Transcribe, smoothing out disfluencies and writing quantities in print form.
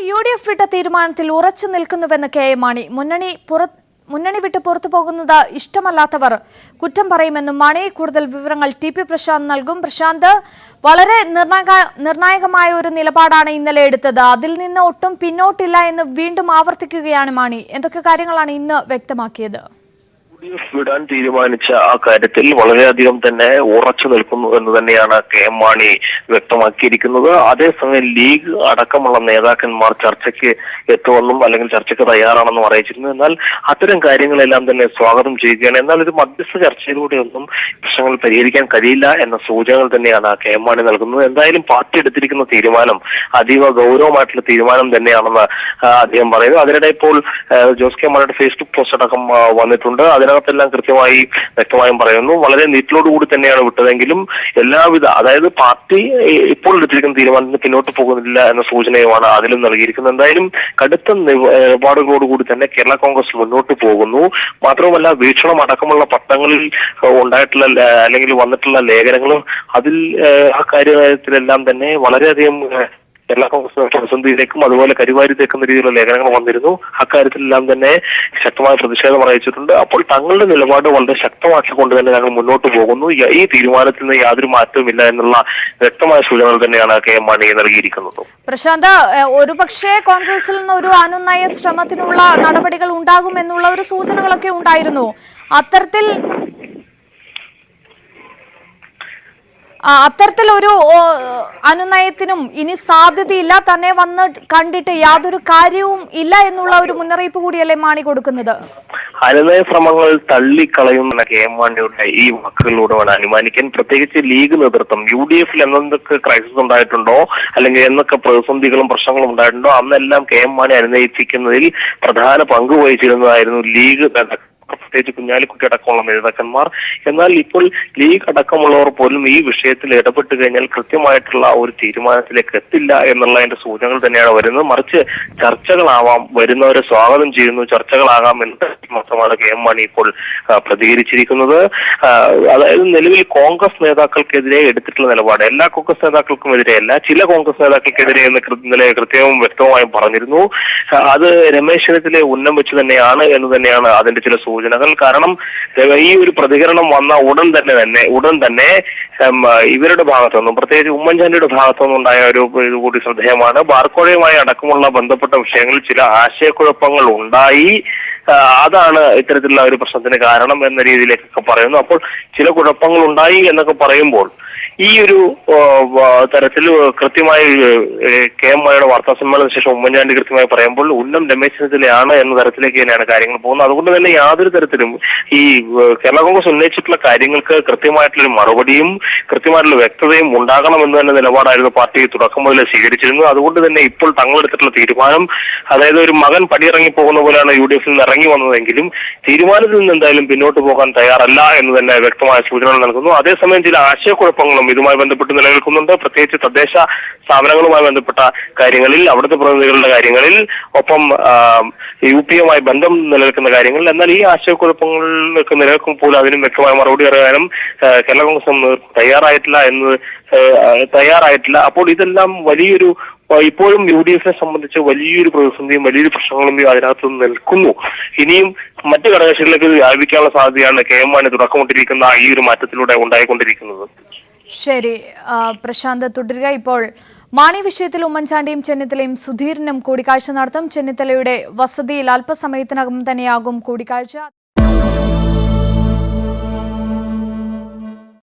UDF വിട്ട തീരുമാനത്തിൽ ഉറച്ചു നിൽക്കുന്നുവെന്ന് കെ.എം. മാണി. മുന്നണി വിട്ട് പുറത്തു പോകുന്നത് ഇഷ്ടമല്ലാത്തവർ കുറ്റം പറയുമെന്നും മാണി. കൂടുതൽ വിവരങ്ങൾ ടി.പി. പ്രശാന്ത് നൽകും. പ്രശാന്ത്, വളരെ നിർണായകമായ ഒരു നിലപാടാണ് ഇന്നലെ എടുത്തത്. അതിൽ നിന്ന് ഒട്ടും പിന്നോട്ടില്ല എന്ന് വീണ്ടും ആവർത്തിക്കുകയാണ് മാണി. എന്തൊക്കെ കാര്യങ്ങളാണ് ഇന്ന് വ്യക്തമാക്കിയത്? UDF വിടാൻ തീരുമാനിച്ച ആ കാര്യത്തിൽ വളരെയധികം തന്നെ ഉറച്ചു നിൽക്കുന്നു എന്ന് തന്നെയാണ് കെ.എം. മാണി വ്യക്തമാക്കിയിരിക്കുന്നത്. അതേസമയം ലീഗ് അടക്കമുള്ള നേതാക്കന്മാർ ചർച്ചയ്ക്ക് എത്തുമെന്നും അല്ലെങ്കിൽ ചർച്ചയ്ക്ക് തയ്യാറാണെന്നും അറിയിച്ചിരുന്നു. എന്നാൽ അത്തരം കാര്യങ്ങളെല്ലാം തന്നെ സ്വാഗതം ചെയ്യുകയാണ്. എന്നാൽ ഇത് മധ്യസ്ഥ ചർച്ചയിലൂടെയൊന്നും പ്രശ്നങ്ങൾ പരിഹരിക്കാൻ കഴിയില്ല എന്ന സൂചനകൾ തന്നെയാണ് കെ.എം. മാണി നൽകുന്നത്. എന്തായാലും പാർട്ടി എടുത്തിരിക്കുന്ന തീരുമാനം അതീവ ഗൗരവമായിട്ടുള്ള തീരുമാനം തന്നെയാണെന്ന് അദ്ദേഹം പറയുന്നു. അതിനിടെ ഇപ്പോൾ ജോസ് കെ മാണിയുടെ ഫേസ്ബുക്ക് പോസ്റ്റ് അടക്കം വന്നിട്ടുണ്ട്. അതിനകത്തെല്ലാം കൃത്യമായി വ്യക്തമായും പറയുന്നു. വളരെ നീറ്റിലോടുകൂടി തന്നെയാണ് വിട്ടതെങ്കിലും എല്ലാവിധ, അതായത് പാർട്ടി ഇപ്പോൾ എടുത്തിരിക്കുന്ന തീരുമാനത്തിന് പിന്നോട്ട് പോകുന്നില്ല എന്ന സൂചനയുമാണ് അതിലും നൽകിയിരിക്കുന്നത്. എന്തായാലും കടുത്ത നിലപാടുകളോടുകൂടി തന്നെ കേരള കോൺഗ്രസ് മുന്നോട്ട് പോകുന്നു. മാത്രവുമല്ല വീക്ഷണം അടക്കമുള്ള പട്ടങ്ങളിൽ ഉണ്ടായിട്ടുള്ള അല്ലെങ്കിൽ വന്നിട്ടുള്ള ലേഖനങ്ങളും അതിൽ ആ കാര്യത്തിലെല്ലാം തന്നെ വളരെയധികം കേരള കോൺഗ്രസ് പ്രതിസന്ധിയിലേക്കും അതുപോലെ കരിവാരി തേക്കുന്ന രീതിയിലുള്ള ലേഖനങ്ങൾ വന്നിരുന്നു. അക്കാര്യത്തിലെല്ലാം തന്നെ ശക്തമായ പ്രതിഷേധം അറിയിച്ചിട്ടുണ്ട്. അപ്പോൾ തങ്ങളുടെ നിലപാട് വളരെ ശക്തമാക്കിക്കൊണ്ട് തന്നെ ഞങ്ങൾ മുന്നോട്ട് പോകുന്നു. ഈ തീരുമാനത്തിൽ നിന്ന് യാതൊരു മാറ്റവുമില്ല എന്നുള്ള വ്യക്തമായ സൂചനകൾ തന്നെയാണ് കെ.എം. മാണി നൽകിയിരിക്കുന്നത്. പ്രശാന്ത്, ഒരുപക്ഷെ കോൺഗ്രസിൽ നിന്ന് ഒരു അനുനയ ശ്രമത്തിനുള്ള നടപടികൾ ഉണ്ടാകുമെന്നുള്ള ഒരു സൂചനകളൊക്കെ ഉണ്ടായിരുന്നു. അത്തരത്തിലൊരു അനുനയത്തിനും ഇനി സാധ്യതയില്ല, തന്നെ വന്ന് കണ്ടിട്ട് യാതൊരു കാര്യവും ഇല്ല എന്നുള്ള ഒരു മുന്നറിയിപ്പ് കൂടിയല്ലേ മാണി കൊടുക്കുന്നത്? അനുനയ ശ്രമങ്ങൾ തള്ളിക്കളയുന്ന കെ.എം. മാണിയുടെ ഈ വാക്കുകളിലൂടെ വേണം അനുമാനിക്കാൻ. പ്രത്യേകിച്ച് ലീഗ് നേതൃത്വം UDF എന്തൊക്കെ ക്രൈസിസ് ഉണ്ടായിട്ടുണ്ടോ അല്ലെങ്കിൽ എന്തൊക്കെ പ്രതിസന്ധികളും പ്രശ്നങ്ങളും ഉണ്ടായിട്ടുണ്ടോ അന്നെല്ലാം കെ.എം. മാണി അനുനയിപ്പിക്കുന്നതിൽ പ്രധാന പങ്ക് വഹിച്ചിരുന്നതായിരുന്നു ലീഗ് പ്രത്യേകിച്ച് കുഞ്ഞാലിക്കുട്ടി അടക്കമുള്ള നേതാക്കന്മാർ. എന്നാൽ ഇപ്പോൾ ലീഗ് അടക്കമുള്ളവർ പോലും ഈ വിഷയത്തിൽ ഇടപെട്ട് കഴിഞ്ഞാൽ കൃത്യമായിട്ടുള്ള ഒരു തീരുമാനത്തിലേക്ക് എത്തില്ല എന്നുള്ളതിന്റെ സൂചനകൾ തന്നെയാണ് വരുന്നത്. മറിച്ച് ചർച്ചകളാവാം, വരുന്നവരെ സ്വാഗതം ചെയ്യുന്നു, ചർച്ചകളാകാം എന്ന് മാത്രമാണ് കെ.എം. മാണി ഇപ്പോൾ പ്രതികരിച്ചിരിക്കുന്നത്. അതായത് നിലവിൽ കോൺഗ്രസ് നേതാക്കൾക്കെതിരെ എടുത്തിട്ടുള്ള നിലപാട് എല്ലാ കോൺഗ്രസ് നേതാക്കൾക്കും എതിരെയല്ല, ചില കോൺഗ്രസ് നേതാക്കൾക്കെതിരെ എന്ന് ഇന്നലെ കൃത്യവും വ്യക്തമായും പറഞ്ഞിരുന്നു. അത് രമേശ് ചെന്നിത്തലയെ ഉന്നം വെച്ച് തന്നെയാണ് എന്ന് തന്നെയാണ് അതിന്റെ ചില സൂചനകൾ. കാരണം ഈ ഒരു പ്രതികരണം വന്ന ഉടൻ തന്നെ ഇവരുടെ ഭാഗത്തുനിന്നും പ്രത്യേകിച്ച് ഉമ്മൻചാണ്ടിയുടെ ഭാഗത്തുനിന്നും ഉണ്ടായ ഒരു ഇത് കൂടി ശ്രദ്ധേയമാണ്. ബാർക്കോഴയുമായി അടക്കമുള്ള ബന്ധപ്പെട്ട വിഷയങ്ങളിൽ ചില ആശയക്കുഴപ്പങ്ങൾ ഉണ്ടായി, അതാണ് ഇത്തരത്തിലുള്ള ഒരു പ്രശ്നത്തിന് കാരണം എന്ന രീതിയിലേക്കൊക്കെ പറയുന്നു. അപ്പോൾ ചില കുഴപ്പങ്ങൾ ഉണ്ടായി എന്നൊക്കെ പറയുമ്പോൾ ഈ ഒരു തരത്തിൽ കൃത്യമായി കെ.എം. മാണിയുടെ വാർത്താ സമ്മേളനത്തിന് ശേഷം ഉമ്മൻചാണ്ടി കൃത്യമായി പറയുമ്പോൾ ഉന്നം രമേശ് ചെന്നിത്തലയാണ് എന്ന തരത്തിലേക്ക് തന്നെയാണ് കാര്യങ്ങൾ പോകുന്നത്. അതുകൊണ്ട് തന്നെ യാതൊരു തരത്തിലും ഈ കേരള കോൺഗ്രസ് ഉന്നയിച്ചിട്ടുള്ള കാര്യങ്ങൾക്ക് കൃത്യമായിട്ടുള്ള മറുപടിയും കൃത്യമായിട്ടുള്ള വ്യക്തതയും ഉണ്ടാകണമെന്ന് തന്നെ നിലപാടായിരുന്നു പാർട്ടി തുടക്കം മുതൽ സ്വീകരിച്ചിരുന്നത്. അതുകൊണ്ട് തന്നെ ഇപ്പോൾ തങ്ങളെടുത്തിട്ടുള്ള തീരുമാനം, അതായത് ഒരു മകൻ പടിയിറങ്ങി പോകുന്ന പോലെയാണ് UDF നിന്ന് ഇറങ്ങി വന്നതെങ്കിലും തീരുമാനത്തിൽ നിന്ന് എന്തായാലും പിന്നോട്ട് പോകാൻ തയ്യാറല്ല എന്ന് തന്നെ വ്യക്തമായ സൂചനകൾ നൽകുന്നു. അതേസമയം ചില ആശയക്കുഴപ്പങ്ങളും ഇതുമായി ബന്ധപ്പെട്ട് നിലനിൽക്കുന്നുണ്ട്. പ്രത്യേകിച്ച് തദ്ദേശ സ്ഥാപനങ്ങളുമായി ബന്ധപ്പെട്ട കാര്യങ്ങളിൽ, അവിടുത്തെ പ്രതിനിധികളുടെ കാര്യങ്ങളിൽ, ഒപ്പം UPയുമായി ബന്ധം നിലനിൽക്കുന്ന കാര്യങ്ങളിൽ. എന്നാൽ ഈ ആശയക്കുഴപ്പങ്ങളിലൊക്കെ നിലനിൽക്കുമ്പോൾ അതിനും വ്യക്തമായ മറുപടി അറിയാനും കേരള കോൺഗ്രസ് തയ്യാറായിട്ടില്ല. അപ്പോൾ ഇതെല്ലാം വലിയൊരു, ഇപ്പോഴും UDFനെ സംബന്ധിച്ച് വലിയൊരു പ്രതിസന്ധിയും വലിയൊരു പ്രശ്നങ്ങളും അതിനകത്ത് നിൽക്കുന്നു. ഇനിയും മറ്റു ഘടകകക്ഷികളിലേക്ക് വ്യാപിക്കാനുള്ള സാധ്യതയാണ് കെ.എം. മാണി തുടക്കമിട്ടിരിക്കുന്ന ഈ ഒരു മാറ്റത്തിലൂടെ ഉണ്ടായിക്കൊണ്ടിരിക്കുന്നത്. ശരി പ്രശാന്ത്, തുടരുക. ഇപ്പോൾ മാണി വിഷയത്തിൽ ഉമ്മൻചാണ്ടിയും ചെന്നിത്തലയും സുധീരനും കൂടിക്കാഴ്ച നടത്തും. ചെന്നിത്തലയുടെ വസതിയിൽ അല്പസമയത്തിനകം തന്നെയാകും കൂടിക്കാഴ്ച.